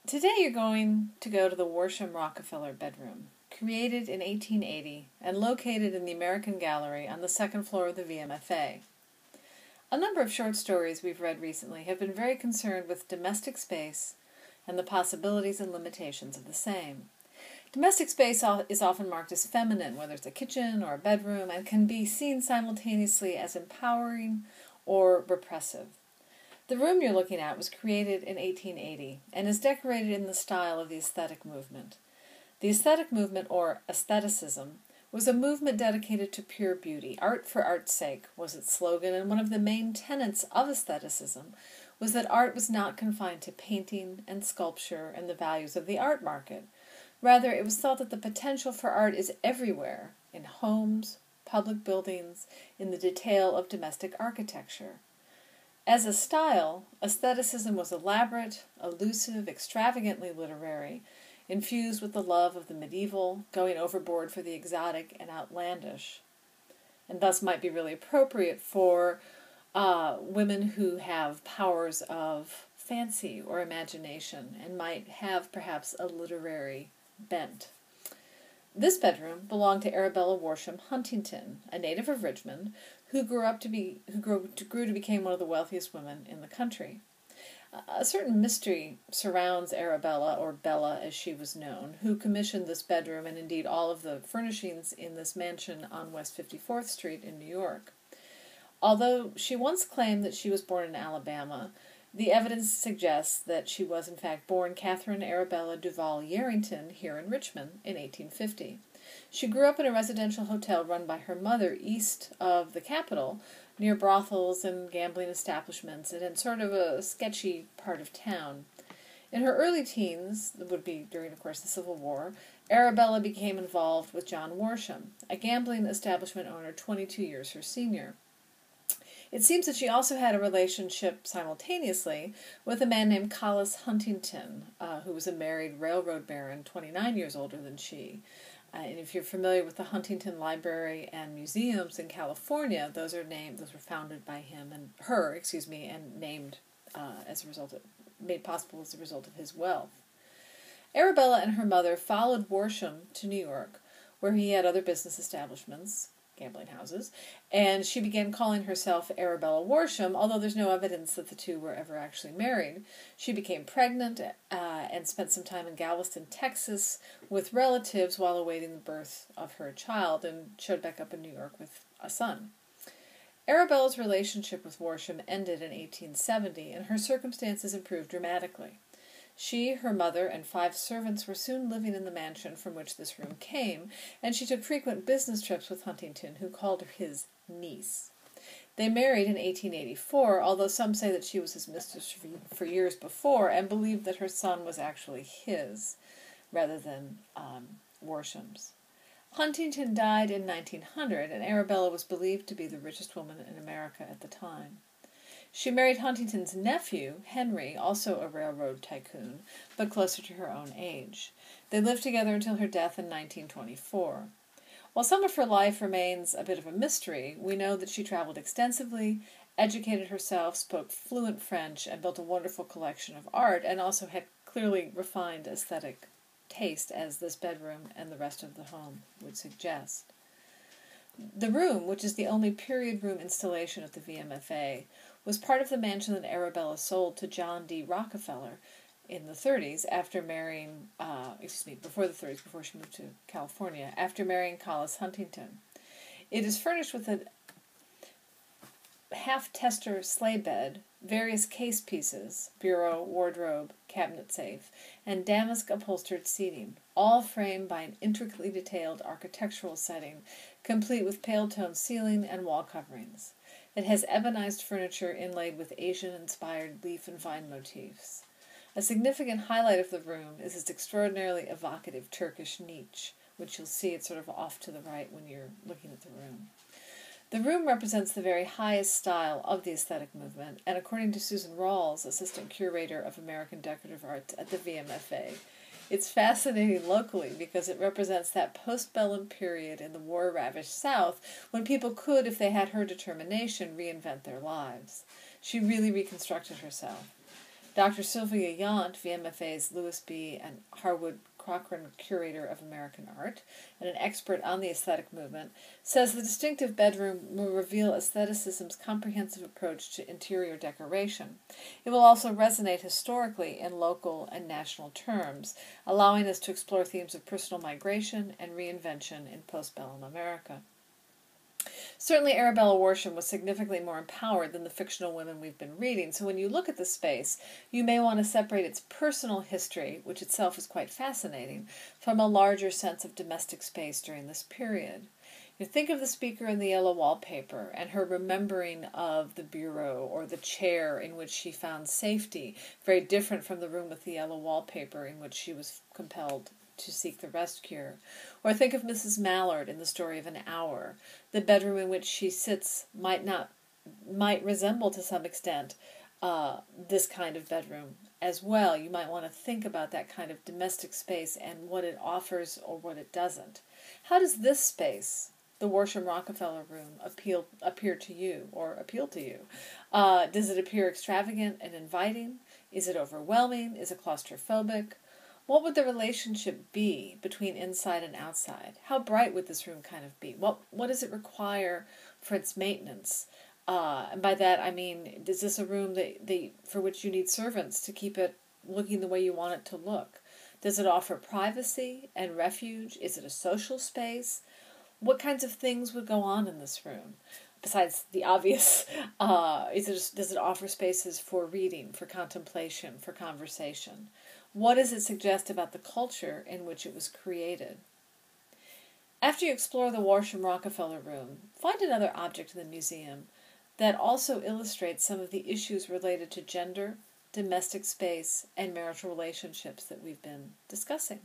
Today you're going to go to the Worsham-Rockerfeller bedroom, created in 1880 and located in the American Gallery on the second floor of the VMFA. A number of short stories we've read recently have been very concerned with domestic space and the possibilities and limitations of the same. Domestic space is often marked as feminine, whether it's a kitchen or a bedroom, and can be seen simultaneously as empowering or repressive. The room you're looking at was created in 1880 and is decorated in the style of the aesthetic movement. The aesthetic movement, or aestheticism, was a movement dedicated to pure beauty. Art for art's sake was its slogan, and one of the main tenets of aestheticism was that art was not confined to painting and sculpture and the values of the art market. Rather, it was thought that the potential for art is everywhere, in homes, public buildings, in the detail of domestic architecture. As a style, aestheticism was elaborate, elusive, extravagantly literary, infused with the love of the medieval, going overboard for the exotic and outlandish, and thus might be really appropriate for women who have powers of fancy or imagination and might have perhaps a literary bent. This bedroom belonged to Arabella Worsham Huntington, a native of Richmond, who grew to become one of the wealthiest women in the country. A certain mystery surrounds Arabella, or Bella as she was known, who commissioned this bedroom and indeed all of the furnishings in this mansion on West 54th Street in New York. Although she once claimed that she was born in Alabama, the evidence suggests that she was in fact born Catherine Arabella Duval Yarrington here in Richmond in 1850. She grew up in a residential hotel run by her mother east of the capital, near brothels and gambling establishments, and in sort of a sketchy part of town. In her early teens, that would be during, of course, the Civil War, Arabella became involved with John Worsham, a gambling establishment owner 22 years her senior. It seems that she also had a relationship simultaneously with a man named Collis Huntington, who was a married railroad baron 29 years older than she. And if you're familiar with the Huntington Library and Museums in California, those were founded by him and her, and named made possible as a result of his wealth. Arabella and her mother followed Worsham to New York, where he had other business establishments, gambling houses, and she began calling herself Arabella Worsham, although there's no evidence that the two were ever actually married. She became pregnant and spent some time in Galveston, Texas, with relatives while awaiting the birth of her child, and showed back up in New York with a son. Arabella's relationship with Worsham ended in 1870, and her circumstances improved dramatically. She, her mother, and 5 servants were soon living in the mansion from which this room came, and she took frequent business trips with Huntington, who called her his niece. They married in 1884, although some say that she was his mistress for years before, and believed that her son was actually his, rather than Worsham's. Huntington died in 1900, and Arabella was believed to be the richest woman in America at the time. She married Huntington's nephew, Henry, also a railroad tycoon, but closer to her own age. They lived together until her death in 1924. While some of her life remains a bit of a mystery, we know that she traveled extensively, educated herself, spoke fluent French, and built a wonderful collection of art, and also had clearly refined aesthetic taste, as this bedroom and the rest of the home would suggest. The room, which is the only period room installation at the VMFA, was part of the mansion that Arabella sold to John D. Rockefeller in the 30s before she moved to California, after marrying Collis Huntington. It is furnished with a half-tester sleigh bed, various case pieces, bureau, wardrobe, cabinet safe, and damask-upholstered seating, all framed by an intricately detailed architectural setting, complete with pale-toned ceiling and wall coverings. It has ebonized furniture inlaid with Asian-inspired leaf and vine motifs. A significant highlight of the room is its extraordinarily evocative Turkish niche, which you'll see it's sort of off to the right when you're looking at the room. The room represents the very highest style of the aesthetic movement, and according to Susan Rawls, assistant curator of American Decorative Arts at the VMFA, it's fascinating locally because it represents that postbellum period in the war-ravaged South when people could, if they had her determination, reinvent their lives. She really reconstructed herself. Dr. Sylvia Yant, VMFA's Lewis B. and Harwood Cochrane Curator of American Art, and an expert on the aesthetic movement, says the distinctive bedroom will reveal aestheticism's comprehensive approach to interior decoration. It will also resonate historically in local and national terms, allowing us to explore themes of personal migration and reinvention in postbellum America. Certainly, Arabella Worsham was significantly more empowered than the fictional women we've been reading, so when you look at the space, you may want to separate its personal history, which itself is quite fascinating, from a larger sense of domestic space during this period. You think of the speaker in the yellow wallpaper and her remembering of the bureau or the chair in which she found safety, very different from the room with the yellow wallpaper in which she was compelled to seek the rest cure. Or think of Mrs. Mallard in The Story of an Hour. The bedroom in which she sits might resemble to some extent this kind of bedroom as well. You might want to think about that kind of domestic space and what it offers or what it doesn't. How does this space, the Worsham-Rockerfeller room, appear to you or appeal to you? Does it appear extravagant and inviting? Is it overwhelming? Is it claustrophobic? What would the relationship be between inside and outside? How bright would this room kind of be? What does it require for its maintenance? And by that I mean, is this a room for which you need servants to keep it looking the way you want it to look? Does it offer privacy and refuge? Is it a social space? What kinds of things would go on in this room? Besides the obvious, does it offer spaces for reading, for contemplation, for conversation? What does it suggest about the culture in which it was created? After you explore the Worsham-Rockerfeller room, find another object in the museum that also illustrates some of the issues related to gender, domestic space, and marital relationships that we've been discussing.